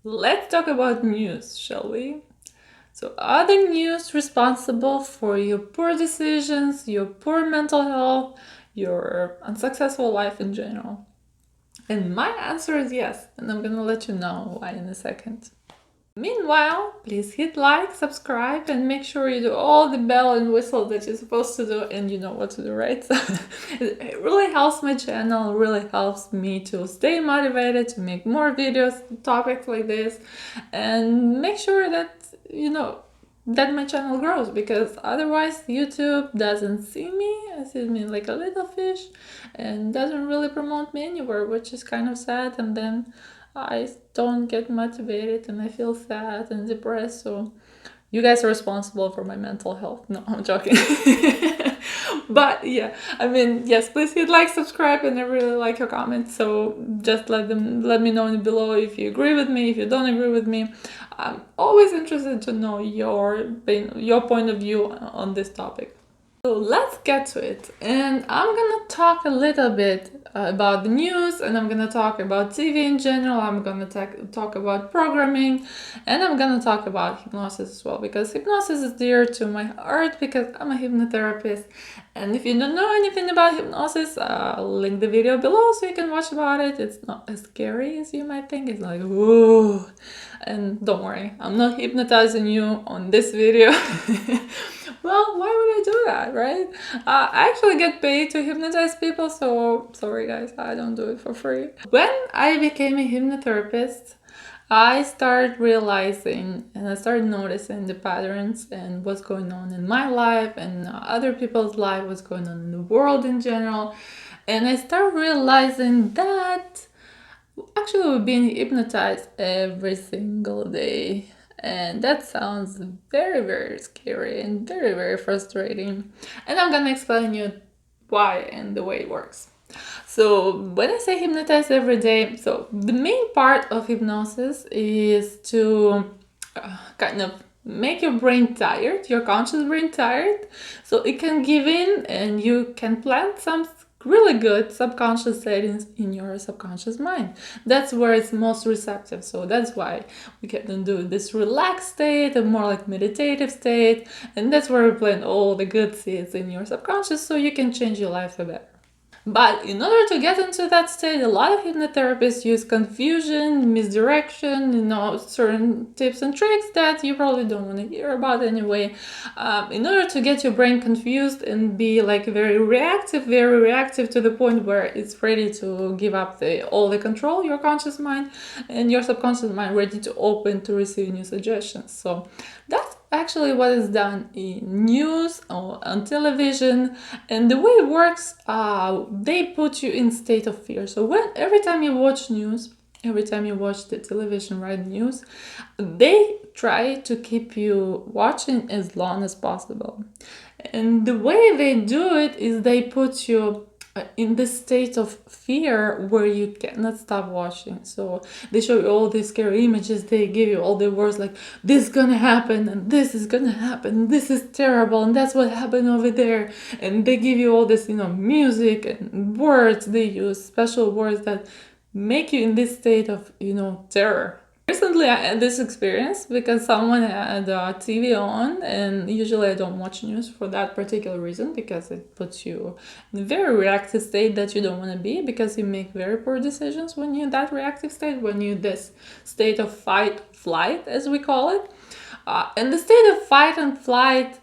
Let's talk about news, shall we? So, are the news responsible for your poor decisions, your poor mental health, your unsuccessful life in general? And my answer is yes, and I'm gonna let you know why in a second. Meanwhile, please hit like, subscribe, and make sure you do all the bell and whistle that you're supposed to do, and you know what to do, right? It really helps my channel, really helps me to stay motivated to make more videos, topics like this, and make sure that, that my channel grows, because otherwise YouTube doesn't see me, it sees me like a little fish, and doesn't really promote me anywhere, which is kind of sad, and then I don't get motivated and I feel sad and depressed. So you guys are responsible for my mental health. No, I'm joking. But yeah, I mean, yes, please hit like, subscribe, and I really like your comments. So just let me know below if you agree with me, if you don't agree with me. I'm always interested to know your point of view on this topic. So let's get to it. And I'm gonna talk a little bit about the news, and I'm gonna talk about TV in general. I'm gonna talk about programming, and I'm gonna talk about hypnosis as well, because hypnosis is dear to my heart because I'm a hypnotherapist. And if you don't know anything about hypnosis, I'll link the video below so you can watch about it. It's not as scary as you might think. It's like, whoa. And don't worry, I'm not hypnotizing you on this video. Well, why would I do that, right? I actually get paid to hypnotize people, so sorry guys, I don't do it for free. When I became a hypnotherapist, I started realizing and I started noticing the patterns and what's going on in my life and other people's life, what's going on in the world in general. And I started realizing that actually we're being hypnotized every single day. And that sounds very, very scary and very, very frustrating. And I'm gonna explain you why and the way it works. So when I say hypnotize every day, so the main part of hypnosis is to kind of make your brain tired, your conscious brain tired, so it can give in and you can plant some really good subconscious settings in your subconscious mind. That's where it's most receptive. So that's why we can do this relaxed state, a more like meditative state, and that's where we plant all the good seeds in your subconscious so you can change your life for better. But in order to get into that state, a lot of hypnotherapists use confusion, misdirection, certain tips and tricks that you probably don't want to hear about anyway. In order to get your brain confused and be like very reactive to the point where it's ready to give up all the control, your conscious mind and your subconscious mind ready to open to receive new suggestions. So that's actually what is done in news or on television, and the way it works, they put you in state of fear. So every time you watch news, every time you watch the television, right, news, they try to keep you watching as long as possible. And the way they do it is they put you in this state of fear where you cannot stop watching. So they show you all these scary images, they give you all the words like this is gonna happen and this is gonna happen, this is terrible and that's what happened over there, and they give you all this music and words. They use special words that make you in this state of terror. Recently, I had this experience because someone had TV on, and usually I don't watch news for that particular reason, because it puts you in a very reactive state that you don't want to be, because you make very poor decisions when you're in that reactive state, when you're this state of fight, flight, as we call it. And the state of fight and flight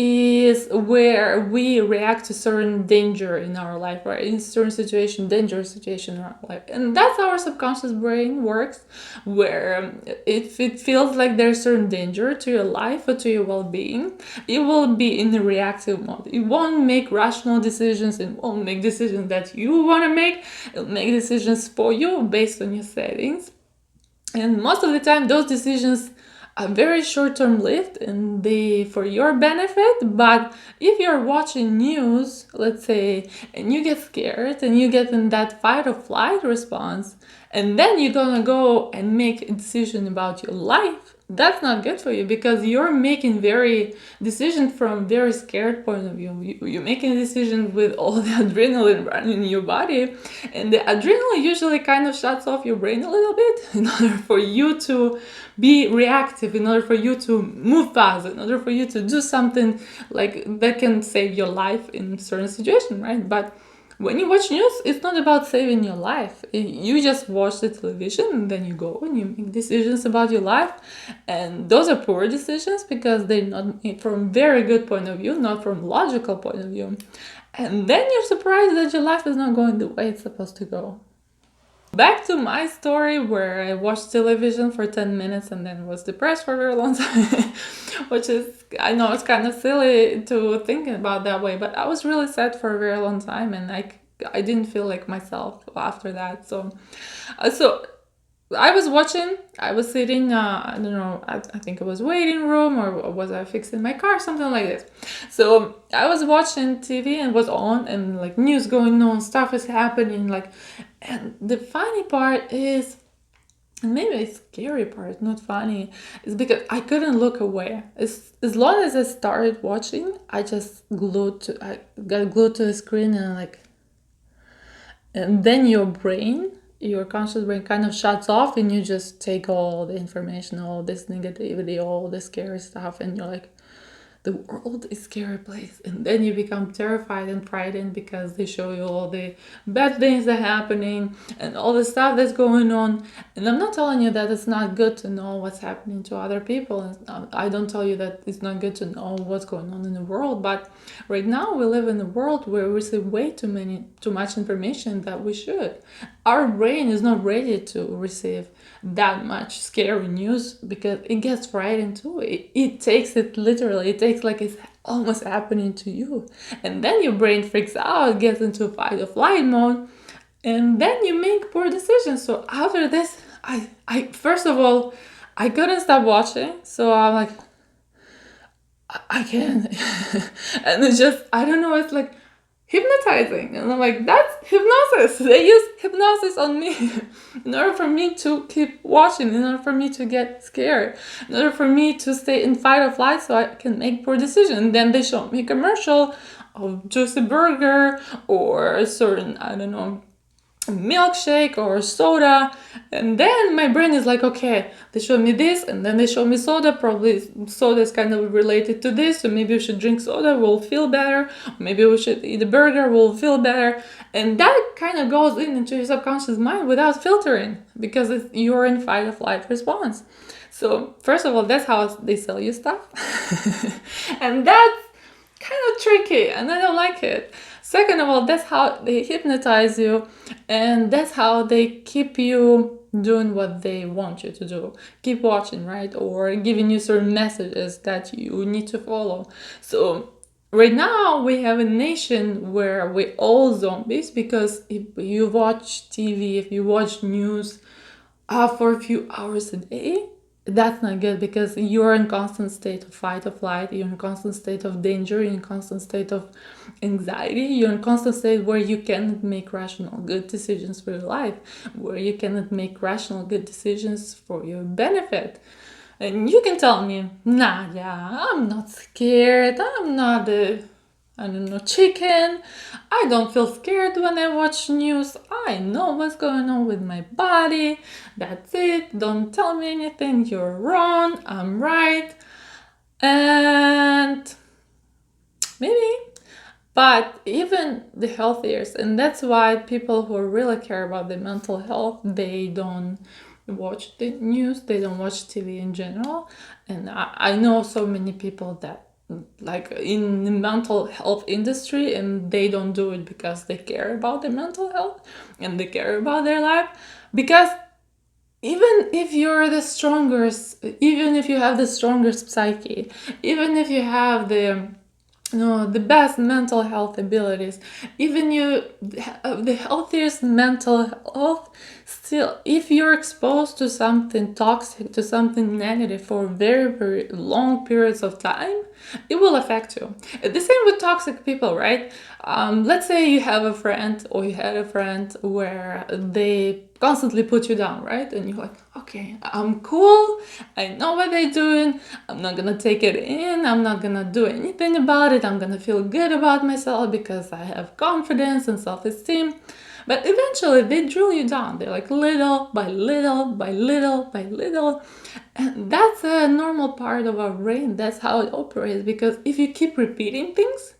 is where we react to certain danger in our life, right? In certain situation, dangerous situation in our life. And that's how our subconscious brain works, where if it feels like there's certain danger to your life or to your well-being, it will be in the reactive mode. It won't make rational decisions, it won't make decisions that you want to make, it'll make decisions for you based on your settings. And most of the time, those decisions are very short-term lived and they for your benefit. But if you're watching news, let's say, and you get scared and you get in that fight or flight response, and then you're gonna go and make a decision about your life, that's not good for you, because you're making very decision from very scared point of view. You're making a decision with all the adrenaline running in your body, and the adrenaline usually kind of shuts off your brain a little bit in order for you to be reactive, in order for you to move fast, in order for you to do something like that can save your life in certain situation, right? But when you watch news, it's not about saving your life. You just watch the television, and then you go and you make decisions about your life. And those are poor decisions, because they're not made from very good point of view, not from logical point of view. And then you're surprised that your life is not going the way it's supposed to go. Back to my story, where I watched television for 10 minutes and then was depressed for a very long time, which is, I know it's kind of silly to think about that way, but I was really sad for a very long time, and I didn't feel like myself after that. So I was watching, I was sitting, I don't know, I think it was waiting room, or was I fixing my car, something like this. So I was watching TV and was on, and like news going on, stuff is happening, like, and the funny part is, and maybe a scary part, not funny, is because I couldn't look away. As long as I started watching, I got glued to the screen, and then your conscious brain kind of shuts off, and you just take all the information, all this negativity, all the scary stuff, and you're like, the world is a scary place. And then you become terrified and frightened, because they show you all the bad things that are happening and all the stuff that's going on. And I'm not telling you that it's not good to know what's happening to other people. I don't tell you that it's not good to know what's going on in the world. But right now we live in a world where we receive way too much information that we should. Our brain is not ready to receive that much scary news, because it gets frightened too. It takes it literally. It takes like it's almost happening to you. And then your brain freaks out, gets into fight or flight mode, and then you make poor decisions. So after this, I first of all, I couldn't stop watching. So I'm like, I can't. And it's just, I don't know, it's like hypnotizing. And I'm like, that's hypnosis. They use hypnosis on me in order for me to keep watching, in order for me to get scared, in order for me to stay in fight or flight so I can make poor decisions. And then they show me a commercial of juicy burger or a certain, I don't know, milkshake or soda, and then my brain is like, okay, they show me this, and then they show me soda, probably soda is kind of related to this, so maybe we should drink soda, we'll feel better, maybe we should eat a burger, we'll feel better. And that kind of goes into your subconscious mind without filtering, because you're in fight or flight response. So first of all, that's how they sell you stuff. And that's kind of tricky, and I don't like it. Second of all, that's how they hypnotize you, and that's how they keep you doing what they want you to do. Keep watching, right? Or giving you certain messages that you need to follow. So right now we have a nation where we're all zombies, because if you watch TV, if you watch news for a few hours a day, that's not good, because you're in constant state of fight or flight, you're in constant state of danger, you're in constant state of anxiety, you're in constant state where you cannot make rational good decisions for your life, where you cannot make rational good decisions for your benefit. And you can tell me, Nadia, I'm not scared, I'm not I don't know, chicken. I don't feel scared when I watch news. I know what's going on with my body. That's it. Don't tell me anything. You're wrong. I'm right. And maybe. But even the healthiest, and that's why people who really care about their mental health, they don't watch the news, they don't watch TV in general. And I know so many people that like in the mental health industry, and they don't do it because they care about their mental health and they care about their life. Because even if you're the strongest, even if you have the strongest psyche, even if you have the the best mental health abilities, even you have the healthiest mental health, still, if you're exposed to something toxic, to something negative for very, very long periods of time, it will affect you. The same with toxic people, right? Let's say you have a friend, or you had a friend where they constantly put you down, right? And you're like, okay, I'm cool, I know what they're doing, I'm not gonna take it in, I'm not gonna do anything about it, I'm gonna feel good about myself because I have confidence and self-esteem. But eventually they drill you down. They're like little by little by little by little. And that's a normal part of our brain. That's how it operates. Because if you keep repeating things,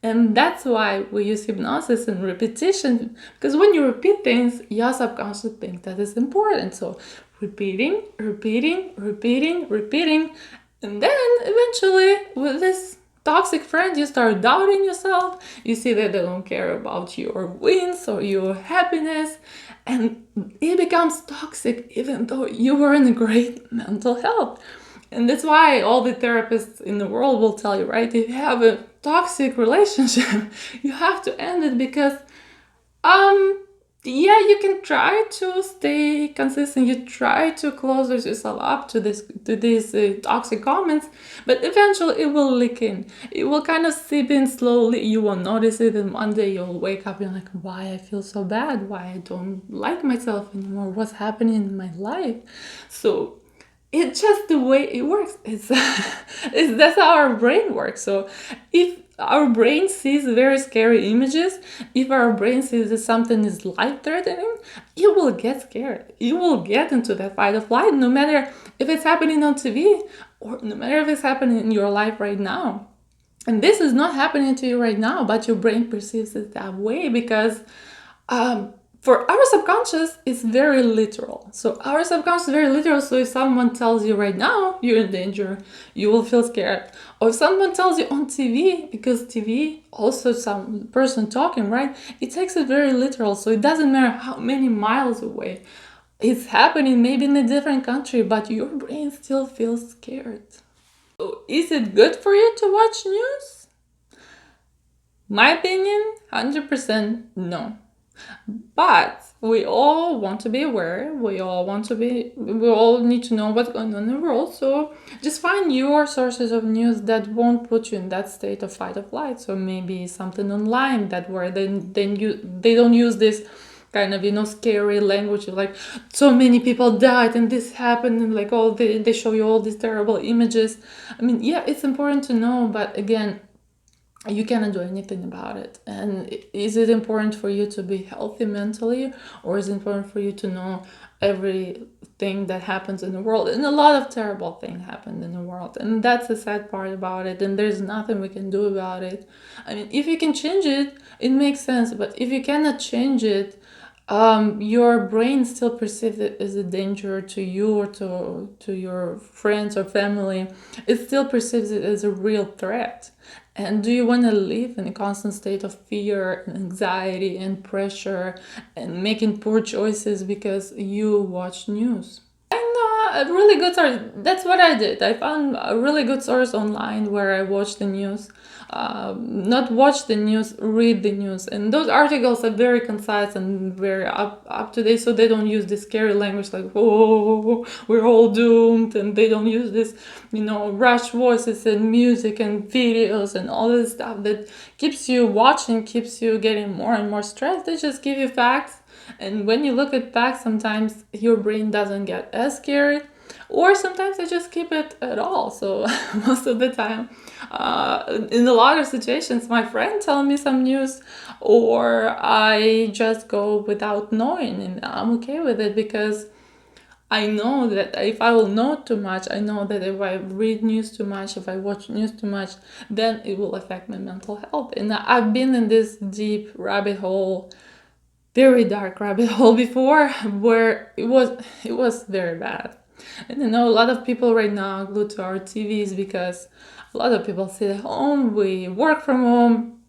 and that's why we use hypnosis and repetition. Because when you repeat things, your subconscious thinks that is important. So repeating, repeating, repeating, repeating. And then eventually, with this toxic friend, you start doubting yourself. You see that they don't care about your wins or your happiness. And it becomes toxic even though you were in a great mental health. And that's why all the therapists in the world will tell you, right? If you have a toxic relationship, you have to end it because, yeah, you can try to stay consistent. You try to close yourself up to these toxic comments, but eventually it will leak in. It will kind of seep in slowly. You won't notice it, and one day you'll wake up and like, why I feel so bad? Why I don't like myself anymore? What's happening in my life? So it's just the way it works. That's how our brain works. So if our brain sees very scary images, if our brain sees that something is life-threatening, it will get scared. It will get into that fight or flight, no matter if it's happening on TV or no matter if it's happening in your life right now. And this is not happening to you right now, but your brain perceives it that way because for our subconscious, it's very literal. So our subconscious is very literal. So if someone tells you right now you're in danger, you will feel scared. Or if someone tells you on TV, because TV, also some person talking, right? It takes it very literal. So it doesn't matter how many miles away it's happening, maybe in a different country, but your brain still feels scared. So is it good for you to watch news? My opinion, 100% no. But we all want to be aware. We all need to know what's going on in the world. So just find your sources of news that won't put you in that state of fight or flight. So maybe something online that where they don't use this kind of scary language of like so many people died and this happened and like they show you all these terrible images. I mean, yeah, it's important to know, but again, you cannot do anything about it. And is it important for you to be healthy mentally, or is it important for you to know everything that happens in the world? And a lot of terrible things happen in the world, and that's the sad part about it, and there's nothing we can do about it. I mean, if you can change it, it makes sense, but if you cannot change it, your brain still perceives it as a danger to you or to your friends or family. It still perceives it as a real threat. And do you want to live in a constant state of fear and anxiety and pressure and making poor choices because you watch news? A really good source. That's what I did. I found a really good source online where I watched the news. Not watch the news, read the news. And those articles are very concise and very up to date, so they don't use this scary language like, oh, we're all doomed. And they don't use this, rush voices and music and videos and all this stuff that keeps you watching, keeps you getting more and more stressed. They just give you facts. And when you look at facts, sometimes your brain doesn't get as scared, or sometimes they just keep it at all. So most of the time, in a lot of situations, my friend tell me some news, or I just go without knowing, and I'm okay with it because I know that if I will know too much, I know that if I read news too much, if I watch news too much, then it will affect my mental health. And I've been in this deep rabbit hole, very dark rabbit hole before, where it was very bad. And a lot of people right now are glued to our TVs because a lot of people sit at home, we work from home,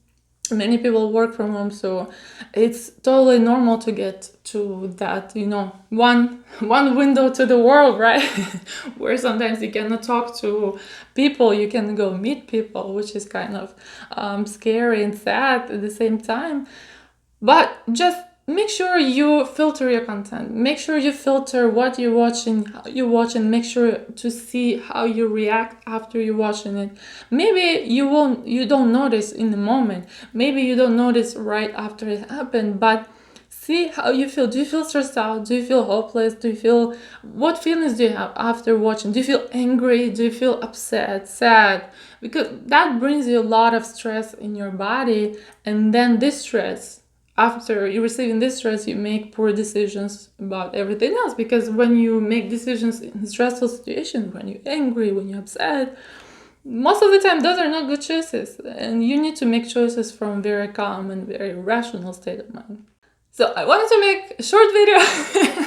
many people work from home, so it's totally normal to get to that, one window to the world, right? Where sometimes you cannot talk to people, you can go meet people, which is kind of scary and sad at the same time. But just make sure you filter your content. Make sure you filter what you're watching, how you watch, and make sure to see how you react after you're watching it. Maybe you don't notice in the moment. Maybe you don't notice right after it happened, but see how you feel. Do you feel stressed out? Do you feel hopeless? What feelings do you have after watching? Do you feel angry? Do you feel upset, sad? Because that brings you a lot of stress in your body, and then this stress, after you receiving this stress, you make poor decisions about everything else. Because when you make decisions in stressful situations, when you're angry, when you're upset, most of the time those are not good choices, and you need to make choices from very calm and very rational state of mind. So I wanted to make a short video.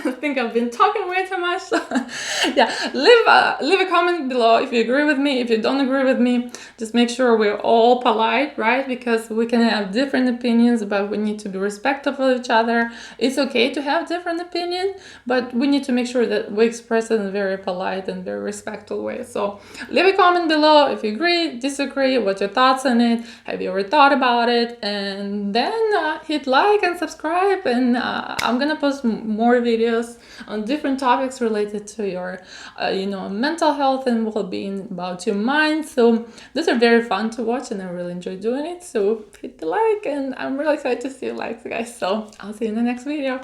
I think I've been talking way too much. So yeah, leave a comment below if you agree with me. If you don't agree with me, just make sure we're all polite, right? Because we can have different opinions, but we need to be respectful of each other. It's okay to have different opinions, but we need to make sure that we express it in a very polite and very respectful way. So leave a comment below if you agree, disagree, what's your thoughts on it, have you ever thought about it, and then hit like and subscribe. And I'm gonna post more videos on different topics related to your mental health and well-being, about your mind. So those are very fun to watch, and I really enjoy doing it. So hit the like, and I'm really excited to see you likes, guys. So I'll see you in the next video.